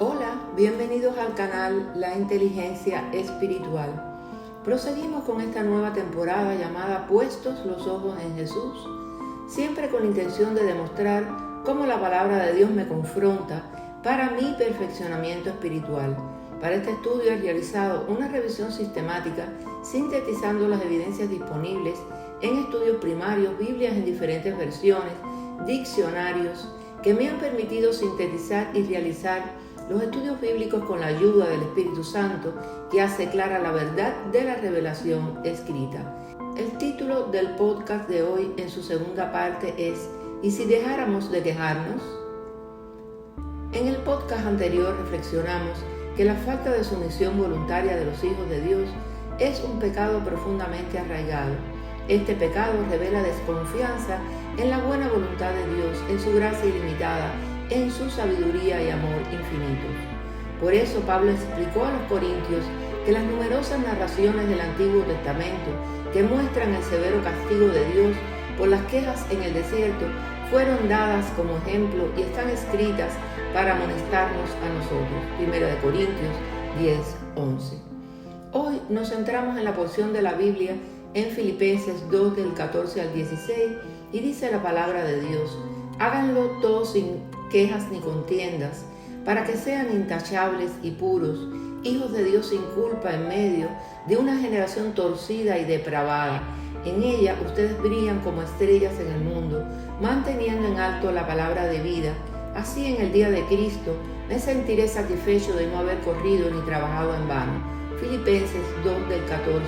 Hola, bienvenidos al canal La Inteligencia Espiritual. Proseguimos con esta nueva temporada llamada Puestos los Ojos en Jesús, siempre con la intención de demostrar cómo la palabra de Dios me confronta para mi perfeccionamiento espiritual. Para este estudio he realizado una revisión sistemática sintetizando las evidencias disponibles en estudios primarios, Biblias en diferentes versiones, diccionarios, que me han permitido sintetizar y realizar los estudios bíblicos con la ayuda del Espíritu Santo, que hace clara la verdad de la revelación escrita. El título del podcast de hoy en su segunda parte es ¿Y si dejáramos de quejarnos? En el podcast anterior reflexionamos que la falta de sumisión voluntaria de los hijos de Dios es un pecado profundamente arraigado. Este pecado revela desconfianza en la buena voluntad de Dios, en su gracia ilimitada, en su sabiduría y amor infinitos. Por eso Pablo explicó a los corintios que las numerosas narraciones del Antiguo Testamento que muestran el severo castigo de Dios por las quejas en el desierto fueron dadas como ejemplo y están escritas para amonestarnos a nosotros. 1 Corintios 10:11. Hoy nos centramos en la porción de la Biblia en Filipenses 2 del 14 al 16 y dice la palabra de Dios: háganlo todos sin quejas ni contiendas, para que sean intachables y puros, hijos de Dios sin culpa en medio de una generación torcida y depravada. En ella ustedes brillan como estrellas en el mundo, manteniendo en alto la palabra de vida. Así en el día de Cristo me sentiré satisfecho de no haber corrido ni trabajado en vano. Filipenses 2 del 14,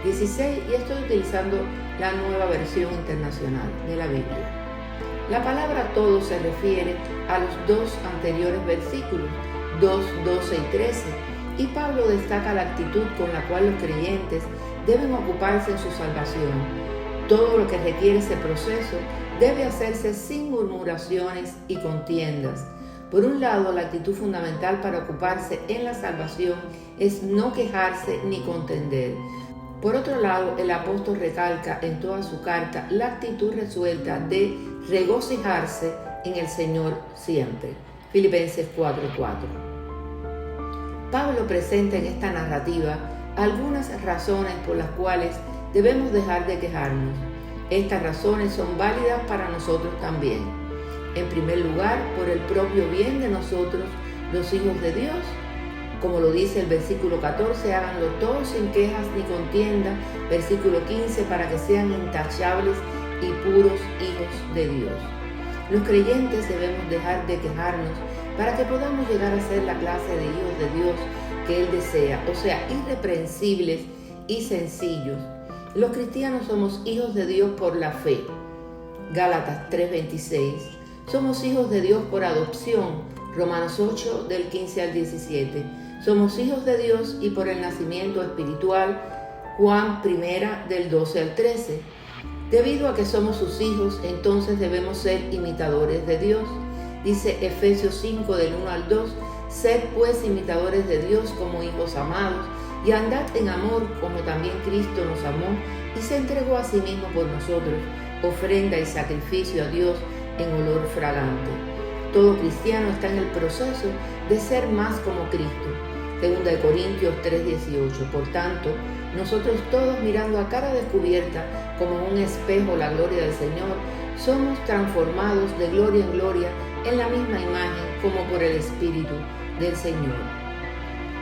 16, y estoy utilizando la nueva versión internacional de la Biblia. La palabra todo se refiere a los dos anteriores versículos, 2, 12 y 13, y Pablo destaca la actitud con la cual los creyentes deben ocuparse en su salvación. Todo lo que requiere ese proceso debe hacerse sin murmuraciones y contiendas. Por un lado, la actitud fundamental para ocuparse en la salvación es no quejarse ni contender. Por otro lado, el apóstol recalca en toda su carta la actitud resuelta de regocijarse en el Señor siempre. Filipenses 4:4. Pablo presenta en esta narrativa algunas razones por las cuales debemos dejar de quejarnos. Estas razones son válidas para nosotros también. En primer lugar, por el propio bien de nosotros, los hijos de Dios. Como lo dice el versículo 14, háganlo todos sin quejas ni contienda. Versículo 15, para que sean intachables y puros hijos de Dios. Los creyentes debemos dejar de quejarnos para que podamos llegar a ser la clase de hijos de Dios que Él desea, o sea, irreprensibles y sencillos. Los cristianos somos hijos de Dios por la fe. Gálatas 3:26. Somos hijos de Dios por adopción. Romanos 8 del 15 al 17. Somos hijos de Dios y por el nacimiento espiritual. Juan 1 del 12 al 13. Debido a que somos sus hijos, entonces debemos ser imitadores de Dios. Dice Efesios 5 del 1 al 2, sed pues imitadores de Dios como hijos amados, y andad en amor como también Cristo nos amó y se entregó a sí mismo por nosotros, ofrenda y sacrificio a Dios en olor fragante. Todo cristiano está en el proceso de ser más como Cristo. 2 Corintios 3:18. Por tanto, nosotros todos, mirando a cara descubierta como un espejo la gloria del Señor, somos transformados de gloria en gloria en la misma imagen como por el Espíritu del Señor.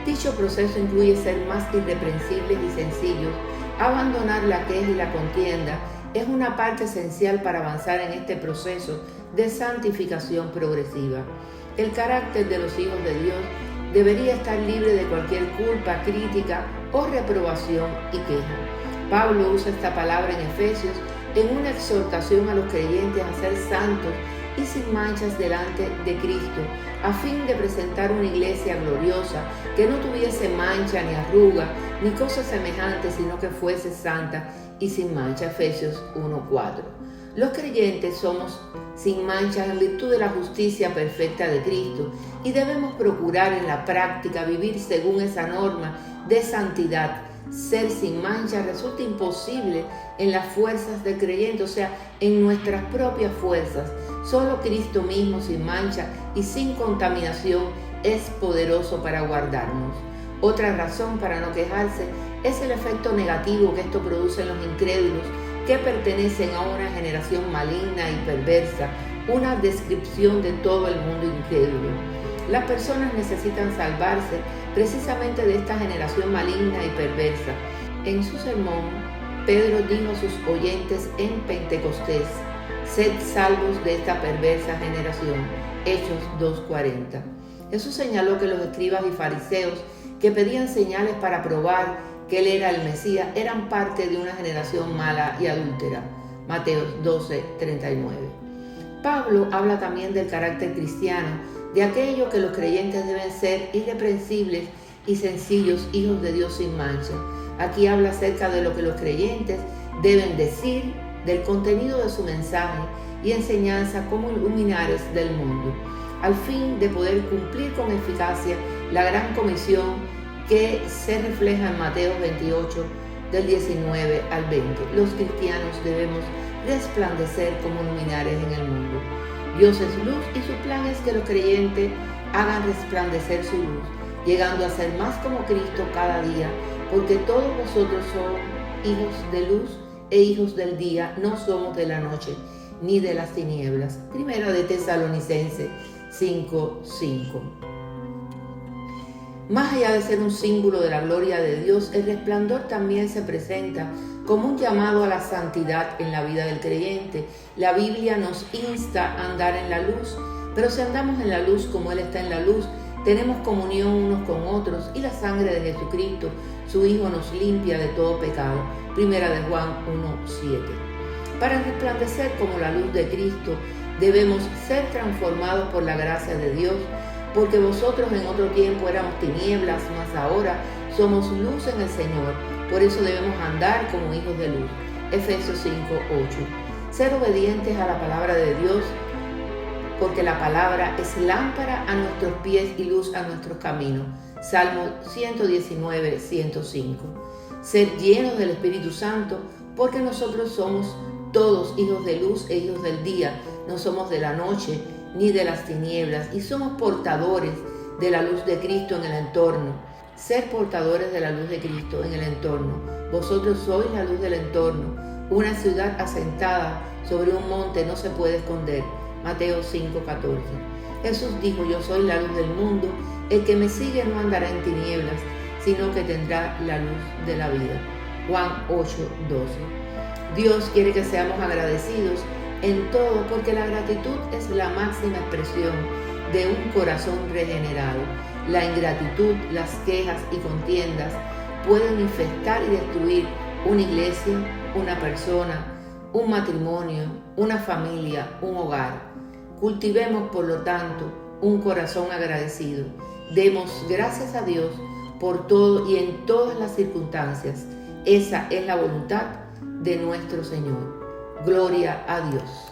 Dicho proceso incluye ser más irreprensibles y sencillos. Abandonar la queja y la contienda es una parte esencial para avanzar en este proceso de santificación progresiva. El carácter de los hijos de Dios debería estar libre de cualquier culpa, crítica o reprobación y queja. Pablo usa esta palabra en Efesios en una exhortación a los creyentes a ser santos y sin manchas delante de Cristo, a fin de presentar una iglesia gloriosa que no tuviese mancha ni arruga ni cosas semejantes, sino que fuese santa y sin mancha. Efesios 1:4. Los creyentes somos sin mancha en virtud de la justicia perfecta de Cristo y debemos procurar en la práctica vivir según esa norma de santidad. Ser sin mancha resulta imposible en las fuerzas del creyente, o sea, en nuestras propias fuerzas. Solo Cristo mismo sin mancha y sin contaminación es poderoso para guardarnos. Otra razón para no quejarse es el efecto negativo que esto produce en los incrédulos que pertenecen a una generación maligna y perversa, una descripción de todo el mundo incrédulo. Las personas necesitan salvarse precisamente de esta generación maligna y perversa. En su sermón, Pedro dijo a sus oyentes en Pentecostés: sed salvos de esta perversa generación. Hechos 2:40. Jesús señaló que los escribas y fariseos que pedían señales para probar que él era el Mesías eran parte de una generación mala y adúltera. Mateo 12:39. Pablo habla también del carácter cristiano, de aquello que los creyentes deben ser irreprensibles y sencillos hijos de Dios sin mancha. Aquí habla acerca de lo que los creyentes deben decir, del contenido de su mensaje y enseñanza como luminares del mundo, al fin de poder cumplir con eficacia la gran comisión que se refleja en Mateo 28, del 19 al 20. Los cristianos debemos resplandecer como luminares en el mundo. Dios es luz y su plan es que los creyentes hagan resplandecer su luz, llegando a ser más como Cristo cada día, porque todos nosotros somos hijos de luz e hijos del día, no somos de la noche ni de las tinieblas. Primera de Tesalonicenses 5:5. Más allá de ser un símbolo de la gloria de Dios, el resplandor también se presenta como un llamado a la santidad en la vida del creyente. La Biblia nos insta a andar en la luz, pero si andamos en la luz como Él está en la luz, tenemos comunión unos con otros y la sangre de Jesucristo, su Hijo, nos limpia de todo pecado. Primera de Juan 1:7. Para resplandecer como la luz de Cristo, debemos ser transformados por la gracia de Dios, porque vosotros en otro tiempo éramos tinieblas, mas ahora somos luz en el Señor. Por eso debemos andar como hijos de luz. Efesios 5:8. Ser obedientes a la palabra de Dios, porque la palabra es lámpara a nuestros pies y luz a nuestros caminos. Salmo 119:105. Ser llenos del Espíritu Santo, porque nosotros somos todos hijos de luz e hijos del día. No somos de la noche ni de las tinieblas, y somos portadores de la luz de Cristo en el entorno. Ser portadores de la luz de Cristo en el entorno. Vosotros sois la luz del entorno. Una ciudad asentada sobre un monte no se puede esconder. Mateo 5:14. Jesús dijo: yo soy la luz del mundo. El que me sigue no andará en tinieblas, sino que tendrá la luz de la vida. Juan 8:12. Dios quiere que seamos agradecidos en todo, porque la gratitud es la máxima expresión de un corazón regenerado. La ingratitud, las quejas y contiendas pueden infectar y destruir una iglesia, una persona, un matrimonio, una familia, un hogar. Cultivemos, por lo tanto, un corazón agradecido. Demos gracias a Dios por todo y en todas las circunstancias. Esa es la voluntad de nuestro Señor. Gloria a Dios.